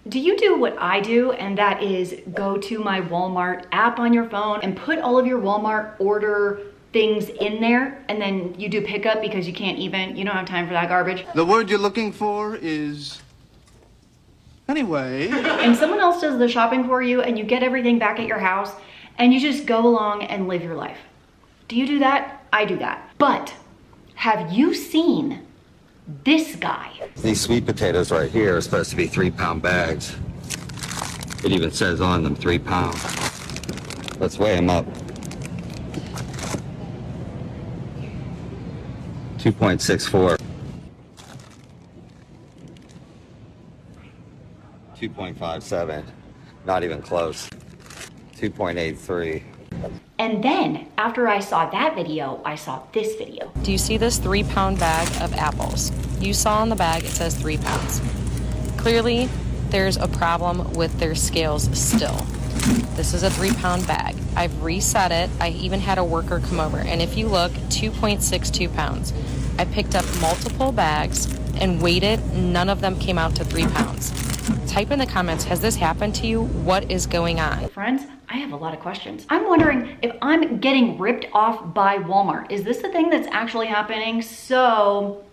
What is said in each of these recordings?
Do you do what I do, and that is go to my Walmart app on your phone and put all of your Walmart order things in there, and then you do pickup because you don't have time for that garbage? The word you're looking for is anyway. And someone else does the shopping for you, and you get everything back at your house, and you just go along and live your life. Do you do that? I do that. But have you seen this guy? These sweet potatoes right here are supposed to be 3-pound bags. It even says on them 3 pounds. Let's weigh them up. 2.64. 2.57. Not even close. 2.83. And then after I saw that video, I saw this video. Do you see this 3-pound bag of apples? You saw on the bag it says 3 pounds. Clearly, there's a problem with their scales still. This is a 3-pound bag. I've reset it. I even had a worker come over. And if you look, 2.62 pounds. I picked up multiple bags and weighed it. None of them came out to 3 pounds. Type in the comments, has this happened to you? What is going on? Friends, I have a lot of questions. I'm wondering if I'm getting ripped off by Walmart. Is this the thing that's actually happening? So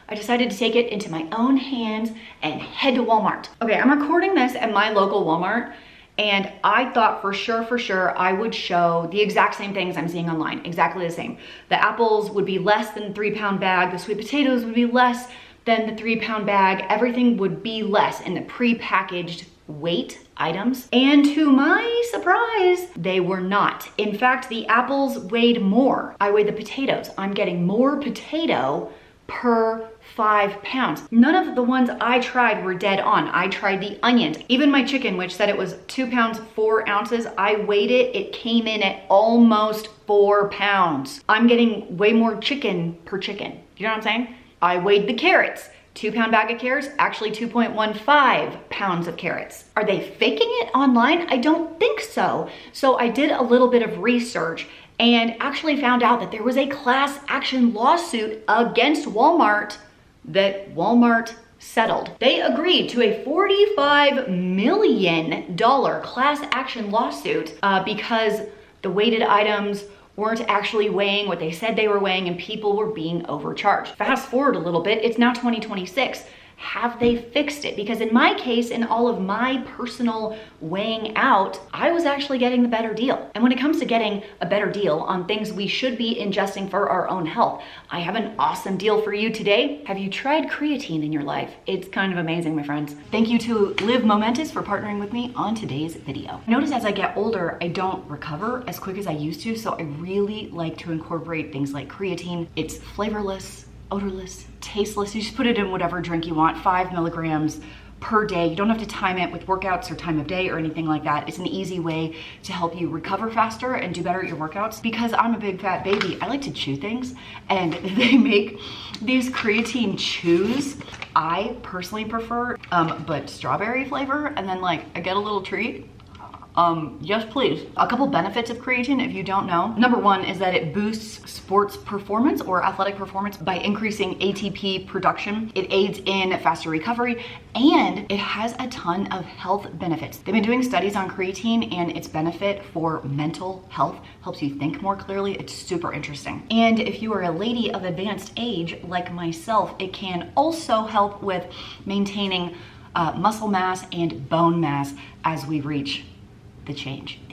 I decided to take it into my own hands and head to Walmart. Okay, I'm recording this at my local Walmart, and I thought for sure I would show the exact same things I'm seeing online, exactly the same. The apples would be less than the 3-pound bag, the sweet potatoes would be less than the 3-pound bag, everything would be less in the pre-packaged weight items. And to my surprise, they were not. In fact, the apples weighed more. I weighed the potatoes. I'm getting more potato per 5 pounds. None of the ones I tried were dead on. I tried the onions. Even my chicken, which said it was 2 pounds, 4 ounces, I weighed it. It came in at almost 4 pounds. I'm getting way more chicken per chicken. You know what I'm saying? I weighed the carrots. 2-pound bag of carrots, actually 2.15 pounds of carrots. Are they faking it online? I don't think so. So I did a little bit of research and actually found out that there was a class action lawsuit against Walmart that Walmart settled. They agreed to a $45 million class action lawsuit because the weighted items weren't actually weighing what they said they were weighing, and people were being overcharged. Fast forward a little bit, it's now 2026. Have they fixed it? Because in my case, in all of my personal weighing out, I was actually getting the better deal. And when it comes to getting a better deal on things we should be ingesting for our own health, I have an awesome deal for you today. Have you tried creatine in your life? It's kind of amazing, my friends. Thank you to Live Momentous for partnering with me on today's video. Notice as I get older, I don't recover as quick as I used to, so I really like to incorporate things like creatine. It's flavorless, odorless, tasteless. You just put it in whatever drink you want, 5 milligrams per day. You don't have to time it with workouts or time of day or anything like that. It's an easy way to help you recover faster and do better at your workouts. Because I'm a big fat baby, I like to chew things, and they make these creatine chews. I personally prefer but strawberry flavor, and then like I get a little treat. Yes, please. A couple benefits of creatine, if you don't know. Number one is that it boosts sports performance or athletic performance by increasing ATP production. It aids in faster recovery, and it has a ton of health benefits. They've been doing studies on creatine and its benefit for mental health, helps you think more clearly. It's super interesting. And if you are a lady of advanced age like myself, it can also help with maintaining muscle mass and bone mass as we reach the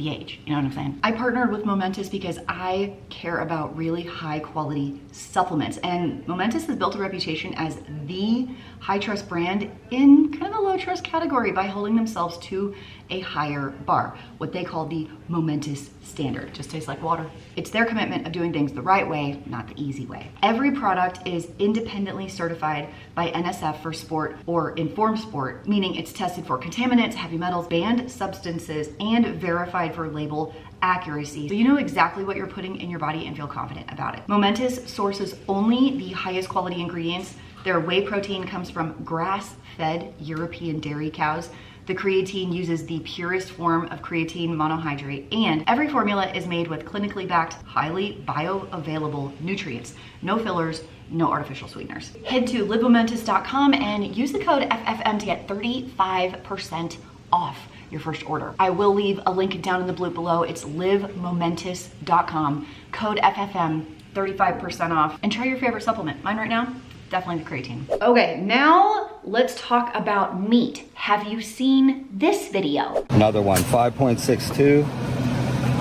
age, you know what I'm saying? I partnered with Momentous because I care about really high quality supplements, and Momentous has built a reputation as the high trust brand in kind of a low trust category by holding themselves to a higher bar, what they call the Momentous standard. Just tastes like water. It's their commitment of doing things the right way, not the easy way. Every product is independently certified by NSF for sport or informed sport, meaning it's tested for contaminants, heavy metals, banned substances, and verified for label accuracy, so you know exactly what you're putting in your body and feel confident about it. Momentous sources only the highest quality ingredients. Their whey protein comes from grass-fed European dairy cows. The creatine uses the purest form of creatine monohydrate, and every formula is made with clinically backed, highly bioavailable nutrients. No fillers, no artificial sweeteners. Head to livemomentous.com and use the code FFM to get 35% off your first order. I will leave a link down in the blue below. It's livemomentous.com, code FFM, 35% off, and try your favorite supplement. Mine right now, definitely the creatine. Okay, now let's talk about meat. Have you seen this video? Another one, 5.62,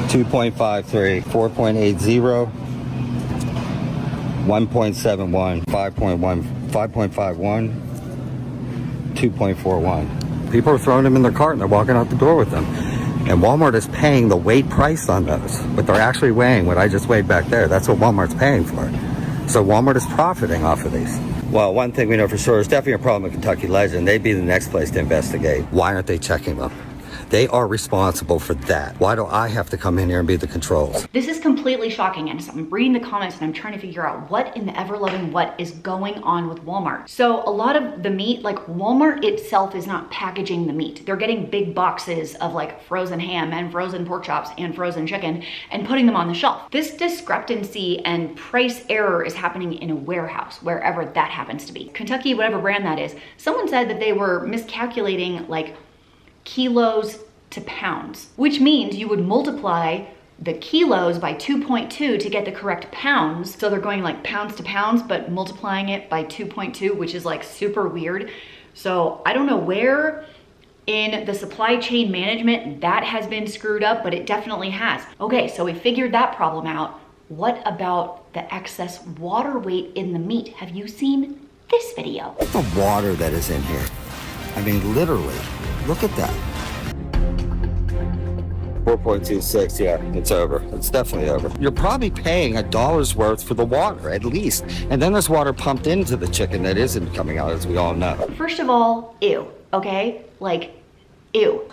2.53, 4.80, 1.71, 5.1, 5.51, 2.41. People are throwing them in their cart and they're walking out the door with them. And Walmart is paying the weight price on those, but they're actually weighing what I just weighed back there. That's what Walmart's paying for. So Walmart is profiting off of these. Well, one thing we know for sure is definitely a problem with Kentucky Legend. They'd be the next place to investigate. Why aren't they checking them? They are responsible for that. Why do I have to come in here and be the controls? This is completely shocking, and so I'm reading the comments and I'm trying to figure out what in the ever-loving what is going on with Walmart. So a lot of the meat, like Walmart itself is not packaging the meat. They're getting big boxes of like frozen ham and frozen pork chops and frozen chicken and putting them on the shelf. This discrepancy and price error is happening in a warehouse, wherever that happens to be. Kentucky, whatever brand that is, someone said that they were miscalculating like kilos to pounds, which means you would multiply the kilos by 2.2 to get the correct pounds. So they're going like pounds to pounds, but multiplying it by 2.2, which is like super weird. So I don't know where in the supply chain management that has been screwed up, but it definitely has. Okay, so we figured that problem out. What about the excess water weight in the meat? Have you seen this video? The water that is in here. I mean, literally, look at that. 4.26, yeah, it's over. It's definitely over. You're probably paying $1 worth for the water, at least. And then there's water pumped into the chicken that isn't coming out, as we all know. First of all, ew, okay? Like, ew.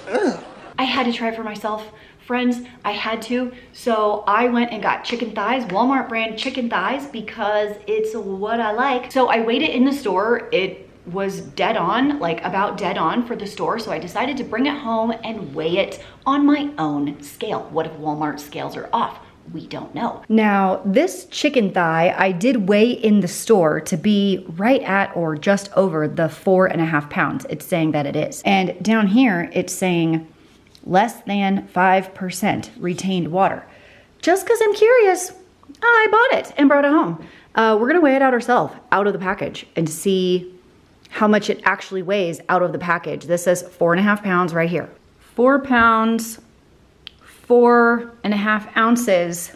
Ugh. I had to try it for myself. Friends, I had to. So I went and got chicken thighs, Walmart brand chicken thighs, because it's what I like. So I weighed it in the store. It was dead on, like about dead on for the store. So I decided to bring it home and weigh it on my own scale. What if Walmart scales are off? We don't know. Now, this chicken thigh, I did weigh in the store to be right at or just over the 4.5 pounds. It's saying that it is. And down here, it's saying less than 5% retained water. Just because I'm curious, I bought it and brought it home. We're gonna weigh it out ourselves, out of the package, and see how much it actually weighs out of the package. This says 4.5 pounds right here. 4 pounds, 4.5 ounces.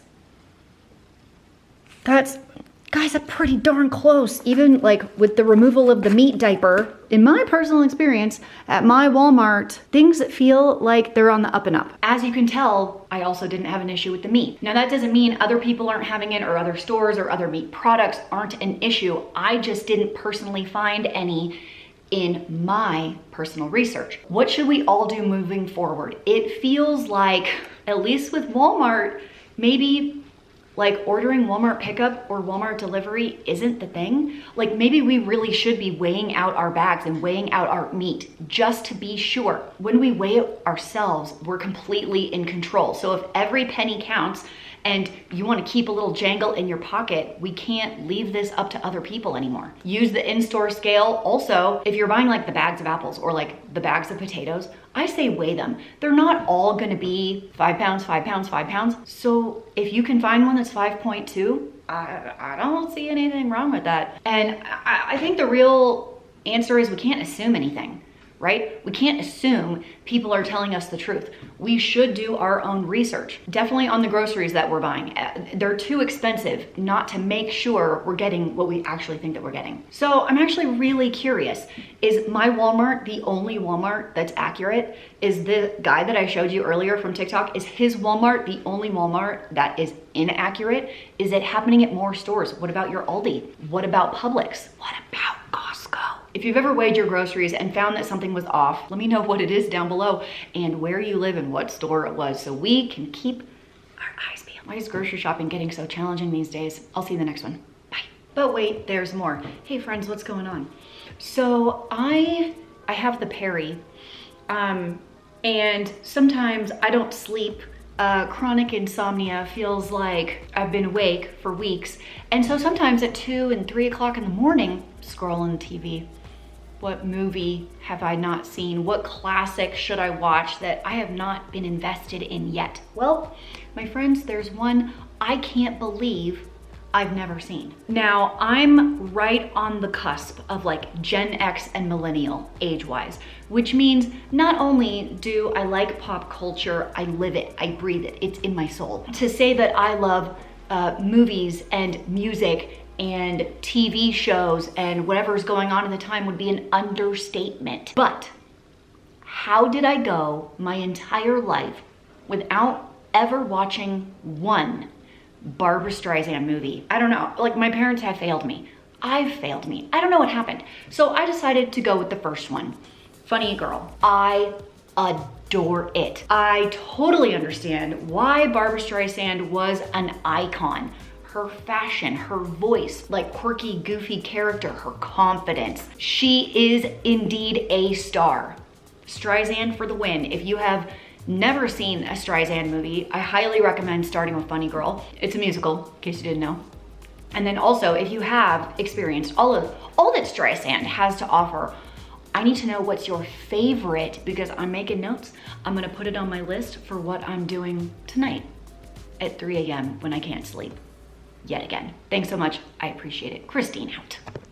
That's, guys, that's pretty darn close. Even like with the removal of the meat diaper, in my personal experience at my Walmart, things feel like they're on the up and up. As you can tell, I also didn't have an issue with the meat. Now that doesn't mean other people aren't having it, or other stores or other meat products aren't an issue. I just didn't personally find any in my personal research. What should we all do moving forward? It feels like, at least with Walmart, maybe like ordering Walmart pickup or Walmart delivery isn't the thing. Like maybe we really should be weighing out our bags and weighing out our meat just to be sure. When we weigh it ourselves, we're completely in control. So if every penny counts and you want to keep a little jangle in your pocket, we can't leave this up to other people anymore. Use the in-store scale. Also, if you're buying like the bags of apples or like the bags of potatoes, I say weigh them. They're not all gonna be 5 pounds, 5 pounds, 5 pounds. So if you can find one that's 5.2, I don't see anything wrong with that. And I think the real answer is we can't assume anything, right? We can't assume people are telling us the truth. We should do our own research. Definitely on the groceries that we're buying. They're too expensive not to make sure we're getting what we actually think that we're getting. So I'm actually really curious. Is my Walmart the only Walmart that's accurate? Is the guy that I showed you earlier from TikTok, is his Walmart the only Walmart that is inaccurate? Is it happening at more stores? What about your Aldi? What about Publix? What about Costco? If you've ever weighed your groceries and found that something was off, let me know what it is down below and where you live and what store it was so we can keep our eyes peeled. Why is grocery shopping getting so challenging these days? I'll see you in the next one. Bye. But wait, there's more. Hey friends, what's going on? So I have the Perry And sometimes I don't sleep. Chronic insomnia feels like I've been awake for weeks. And so sometimes at 2 and 3 o'clock in the morning, scrolling the TV. What movie have I not seen? What classic should I watch that I have not been invested in yet? Well, my friends, there's one I can't believe I've never seen. Now, I'm right on the cusp of like Gen X and millennial age-wise, which means not only do I like pop culture, I live it, I breathe it, it's in my soul. To say that I love movies and music and TV shows and whatever's going on at the time would be an understatement. But how did I go my entire life without ever watching one Barbra Streisand movie? I don't know, like my parents have failed me. I've failed me. I don't know what happened. So I decided to go with the first one, Funny Girl. I adore it. I totally understand why Barbra Streisand was an icon. Her fashion, her voice, like quirky, goofy character, her confidence. She is indeed a star. Streisand for the win. If you have never seen a Streisand movie, I highly recommend starting with Funny Girl. It's a musical, in case you didn't know. And then also, if you have experienced all that Streisand has to offer, I need to know what's your favorite, because I'm making notes. I'm gonna put it on my list for what I'm doing tonight at 3 a.m. when I can't sleep. Yet again. Thanks so much. I appreciate it. Christine out.